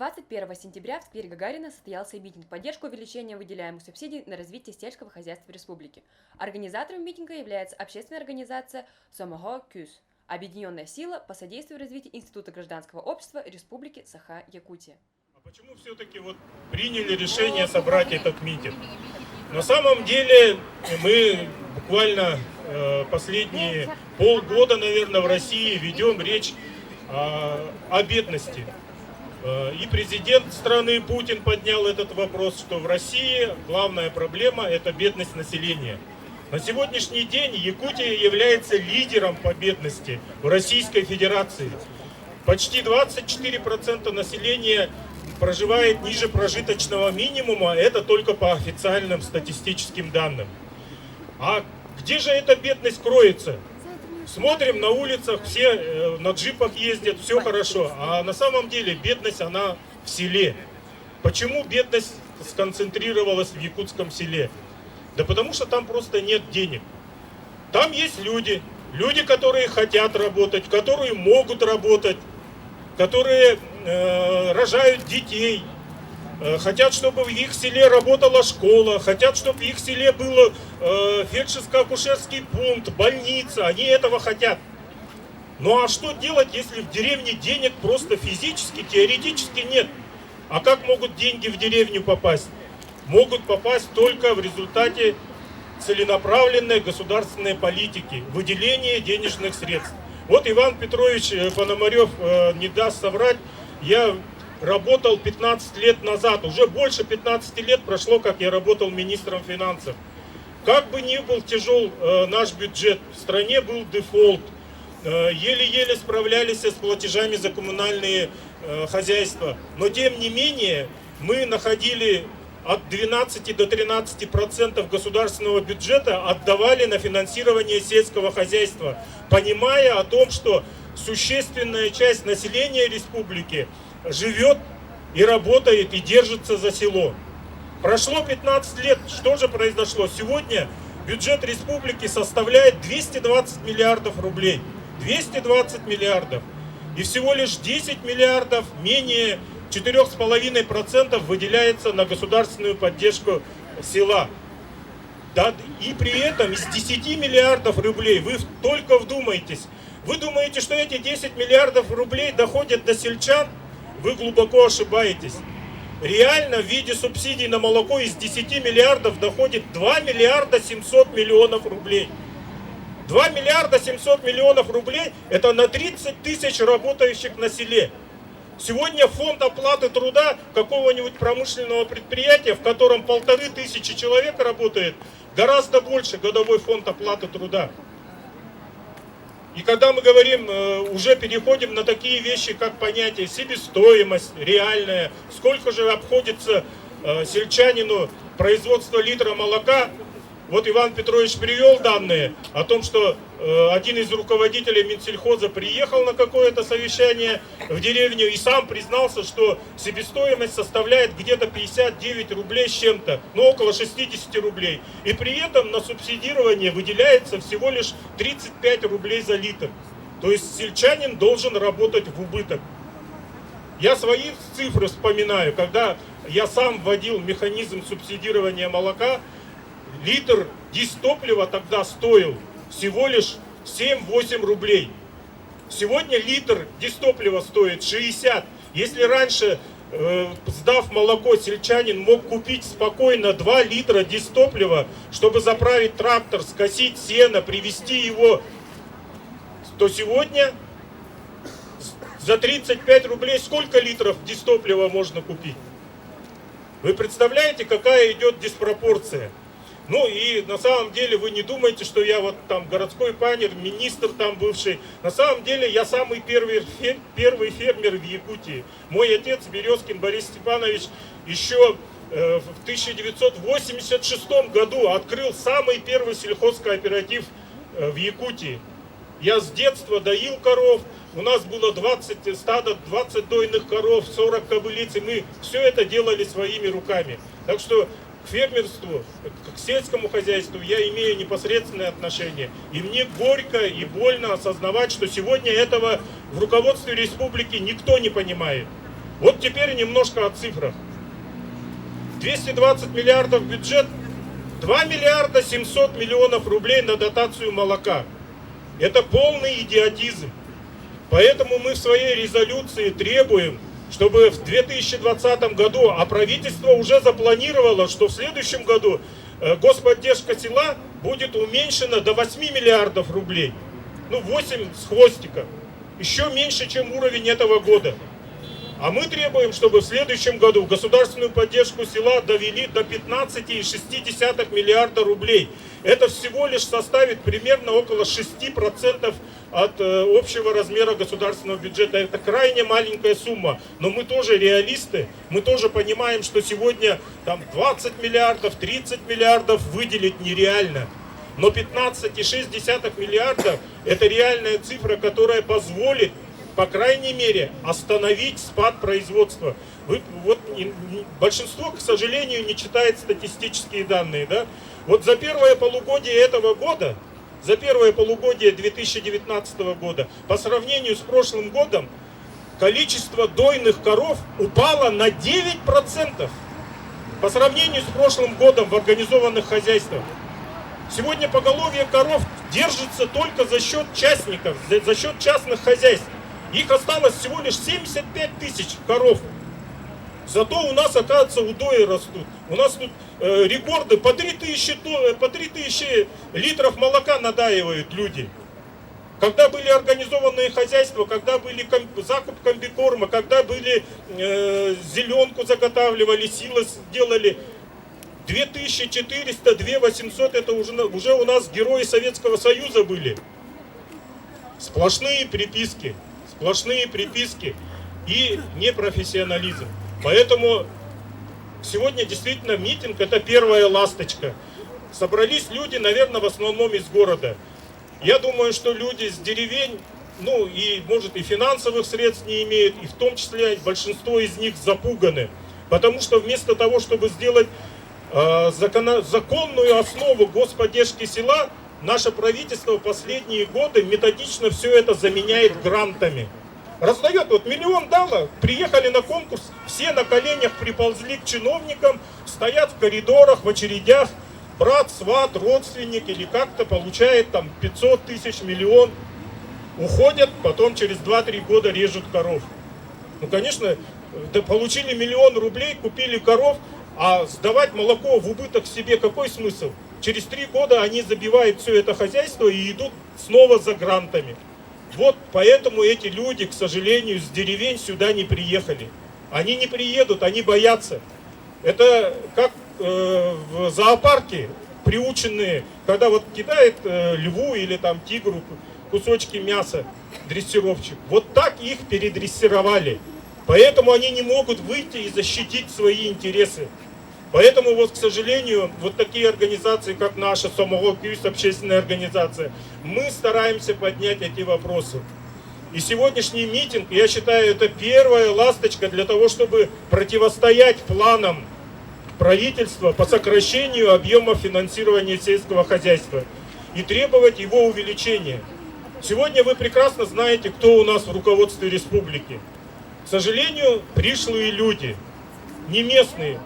21 сентября в сквере Гагарина состоялся митинг в поддержку увеличения выделяемых субсидий на развитие сельского хозяйства в республике. Организатором митинга является общественная организация «Самого КЮС» – Объединенная сила по содействию развитию Института гражданского общества Республики Саха-Якутия. А почему все-таки приняли решение собрать этот митинг? На самом деле мы буквально последние полгода, наверное, в России ведем речь о бедности. И президент страны Путин поднял этот вопрос, что в России главная проблема – это бедность населения. На сегодняшний день Якутия является лидером по бедности в Российской Федерации. Почти 24% населения проживает ниже прожиточного минимума, это только по официальным статистическим данным. А где же эта бедность кроется? Смотрим на улицах, все на джипах ездят, все хорошо. А на самом деле бедность, она в селе. Почему бедность сконцентрировалась в якутском селе? Да потому что там просто нет денег. Там есть люди, которые хотят работать, которые могут работать, которые рожают детей, хотят, чтобы в их селе работала школа, хотят, чтобы в их селе был фельдшерско-акушерский пункт, больница. Они этого хотят. Ну а что делать, если в деревне денег просто физически, теоретически нет? А как могут деньги в деревню попасть? Могут попасть только в результате целенаправленной государственной политики, выделения денежных средств. Вот Иван Петрович Пономарев не даст соврать, я работал 15 лет назад, уже больше 15 лет прошло, как я работал министром финансов. Как бы ни был тяжел наш бюджет, в стране был дефолт, еле-еле справлялись с платежами за коммунальные хозяйства, но тем не менее мы находили от 12 до 13% государственного бюджета отдавали на финансирование сельского хозяйства, понимая о том, что существенная часть населения республики живет и работает и держится за село. Прошло 15 лет, что же произошло? Сегодня бюджет республики составляет 220 миллиардов рублей. 220 миллиардов. И всего лишь 10 миллиардов, менее 4,5% выделяется на государственную поддержку села. Да, и при этом из 10 миллиардов рублей, вы только вдумайтесь, вы думаете, что эти 10 миллиардов рублей доходят до сельчан? Вы глубоко ошибаетесь. Реально в виде субсидий на молоко из 10 миллиардов доходит 2 миллиарда 700 миллионов рублей. 2 миллиарда 700 миллионов рублей – это на 30 тысяч работающих на селе. Сегодня фонд оплаты труда какого-нибудь промышленного предприятия, в котором 1500 человек работает, гораздо больше годовой фонд оплаты труда. И когда мы говорим, уже переходим на такие вещи, как понятие себестоимость реальная, сколько же обходится сельчанину производство литра молока. Вот Иван Петрович привел данные о том, что один из руководителей Минсельхоза приехал на какое-то совещание в деревню и сам признался, что себестоимость составляет где-то 59 рублей с чем-то, но около 60 рублей. И при этом на субсидирование выделяется всего лишь 35 рублей за литр. То есть сельчанин должен работать в убыток. Я свои цифры вспоминаю, когда я сам вводил механизм субсидирования молока, литр дистоплива тогда стоил всего лишь 7-8 рублей. Сегодня литр дистоплива стоит 60. Если раньше, сдав молоко, сельчанин мог купить спокойно 2 литра дистоплива, чтобы заправить трактор, скосить сено, привезти его, то сегодня за 35 рублей сколько литров дистоплива можно купить? Вы представляете, какая идет диспропорция? Ну и на самом деле вы не думаете, что я вот там городской панер, министр там бывший. На самом деле я самый первый фермер в Якутии. Мой отец Березкин Борис Степанович еще в 1986 году открыл самый первый сельхозкооператив в Якутии. Я с детства доил коров, у нас было 20 стадо, 20 дойных коров, 40 кобылиц, и мы все это делали своими руками. Так что к фермерству, к сельскому хозяйству я имею непосредственное отношение. И мне горько и больно осознавать, что сегодня этого в руководстве республики никто не понимает. Вот теперь немножко о цифрах. 220 миллиардов бюджет, 2 миллиарда 700 миллионов рублей на дотацию молока. Это полный идиотизм. Поэтому мы в своей резолюции требуем, чтобы в 2020 году, а правительство уже запланировало, что в следующем году господдержка села будет уменьшена до 8 миллиардов рублей. 8 с хвостиком. Еще меньше, чем уровень этого года. А мы требуем, чтобы в следующем году государственную поддержку села довели до 15,6 миллиарда рублей. Это всего лишь составит примерно около 6% от общего размера государственного бюджета. Это крайне маленькая сумма. Но мы тоже реалисты, мы тоже понимаем, что сегодня там 20 миллиардов, 30 миллиардов выделить нереально. Но 15,6 миллиарда это реальная цифра, которая позволит, по крайней мере, остановить спад производства. Большинство, к сожалению, не читает статистические данные. Да? Вот за первое полугодие этого года, за первое полугодие 2019 года, по сравнению с прошлым годом, количество дойных коров упало на 9%. По сравнению с прошлым годом в организованных хозяйствах. Сегодня поголовье коров держится только за счет частников, за счет частных хозяйств. Их осталось всего лишь 75 тысяч коров. Зато у нас, оказывается, удои растут. У нас тут рекорды по 3000 литров молока надаивают люди. Когда были организованные хозяйства, когда были закуп комбикорма, когда были зеленку заготавливали, силы делали, 2400, 2800 это уже у нас герои Советского Союза были. Сплошные приписки и непрофессионализм. Поэтому сегодня действительно митинг это первая ласточка. Собрались люди, наверное, в основном из города. Я думаю, что люди с деревень, и может и финансовых средств не имеют, и в том числе большинство из них запуганы. Потому что вместо того, чтобы сделать законную основу господдержки села, наше правительство в последние годы методично все это заменяет грантами. Раздает, миллион дало, приехали на конкурс, все на коленях приползли к чиновникам, стоят в коридорах, в очередях, брат, сват, родственник или как-то получает там 500 тысяч, миллион, уходят, потом через 2-3 года режут коров. Конечно, получили 1 000 000 рублей, купили коров, а сдавать молоко в убыток себе какой смысл? Через 3 года они забивают все это хозяйство и идут снова за грантами. Вот поэтому эти люди, к сожалению, с деревень сюда не приехали. Они не приедут, они боятся. Это как в зоопарке приученные, когда кидает льву или там тигру кусочки мяса дрессировщик. Вот так их передрессировали. Поэтому они не могут выйти и защитить свои интересы. Поэтому, к сожалению, такие организации, как наша, Самого Кюс, общественная организация, мы стараемся поднять эти вопросы. И сегодняшний митинг, я считаю, это первая ласточка для того, чтобы противостоять планам правительства по сокращению объема финансирования сельского хозяйства и требовать его увеличения. Сегодня вы прекрасно знаете, кто у нас в руководстве республики. К сожалению, пришлые люди, не местные.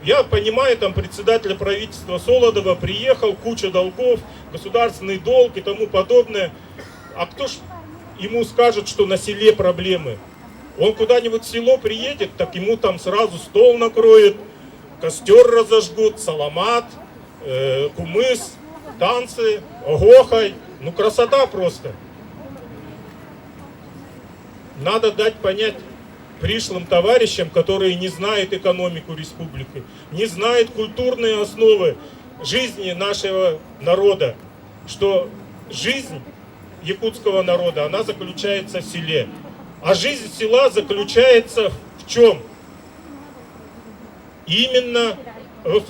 Я понимаю, там председатель правительства Солодова приехал, куча долгов, государственный долг и тому подобное. А кто ж ему скажет, что на селе проблемы? Он куда-нибудь в село приедет, так ему там сразу стол накроют, костер разожгут, саламат, кумыс, танцы, огохай. Красота просто. Надо дать понять пришлым товарищам, которые не знают экономику республики, не знают культурные основы жизни нашего народа, что жизнь якутского народа, она заключается в селе. А жизнь села заключается в чем? Именно в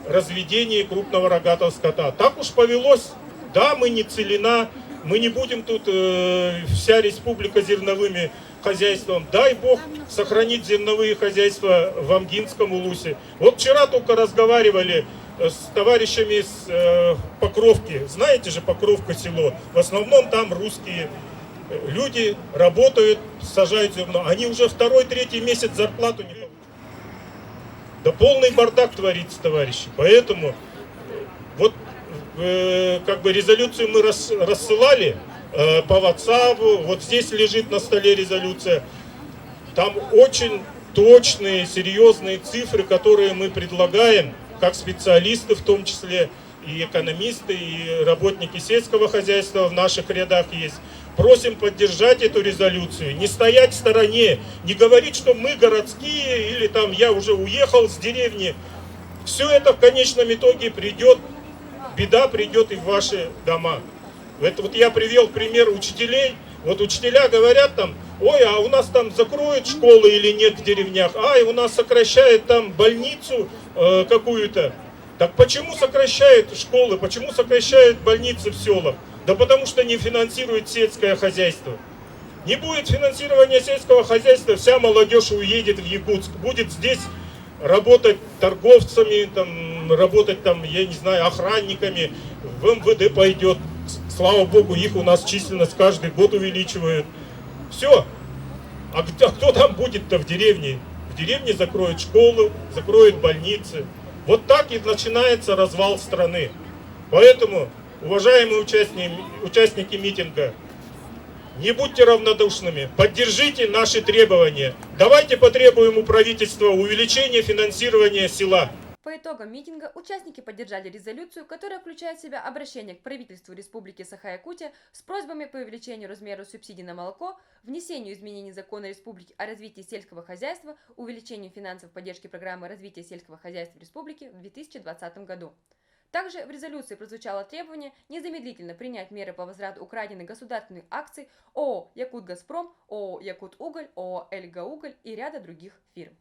разведении крупного рогатого скота. Так уж повелось. Да, мы не целина, мы не будем тут вся республика зерновыми хозяйством. Дай Бог сохранить зерновые хозяйства в Амгинском улусе. Вчера только разговаривали с товарищами с Покровки. Знаете же, Покровка село. В основном там русские Люди работают, сажают зерно, они уже второй, третий месяц зарплату не получают. Да полный бардак творится, товарищи. Поэтому вот как бы резолюцию мы рассылали по WhatsApp, вот здесь лежит на столе резолюция. Там очень точные, серьезные цифры, которые мы предлагаем, как специалисты в том числе, и экономисты, и работники сельского хозяйства в наших рядах есть. Просим поддержать эту резолюцию, не стоять в стороне, не говорить, что мы городские, или там я уже уехал с деревни. Все это в конечном итоге придет, беда придет и в ваши дома. Это вот я привел пример учителей. Вот учителя говорят там, ой, а у нас там закроют школы или нет в деревнях, ай, у нас сокращают там больницу какую-то. Так почему сокращают школы, почему сокращают больницы в селах? Да потому что не финансируют сельское хозяйство. Не будет финансирования сельского хозяйства, вся молодежь уедет в Якутск, будет здесь работать торговцами, там, работать там, я не знаю, охранниками, в МВД пойдет. Слава Богу, их у нас численность каждый год увеличивают. Все. А кто там будет-то в деревне? В деревне закроют школы, закроют больницы. Вот так и начинается развал страны. Поэтому, уважаемые участники митинга, не будьте равнодушными, поддержите наши требования. Давайте потребуем у правительства увеличения финансирования села. По итогам митинга участники поддержали резолюцию, которая включает в себя обращение к правительству Республики Саха-Якутия с просьбами по увеличению размера субсидий на молоко, внесению изменений закона Республики о развитии сельского хозяйства, увеличению финансовой поддержки программы развития сельского хозяйства Республики в 2020 году. Также в резолюции прозвучало требование незамедлительно принять меры по возврату украденных государственных акций ООО «Якутгазпром», ООО «Якутуголь», ООО «Эльгауголь» и ряда других фирм.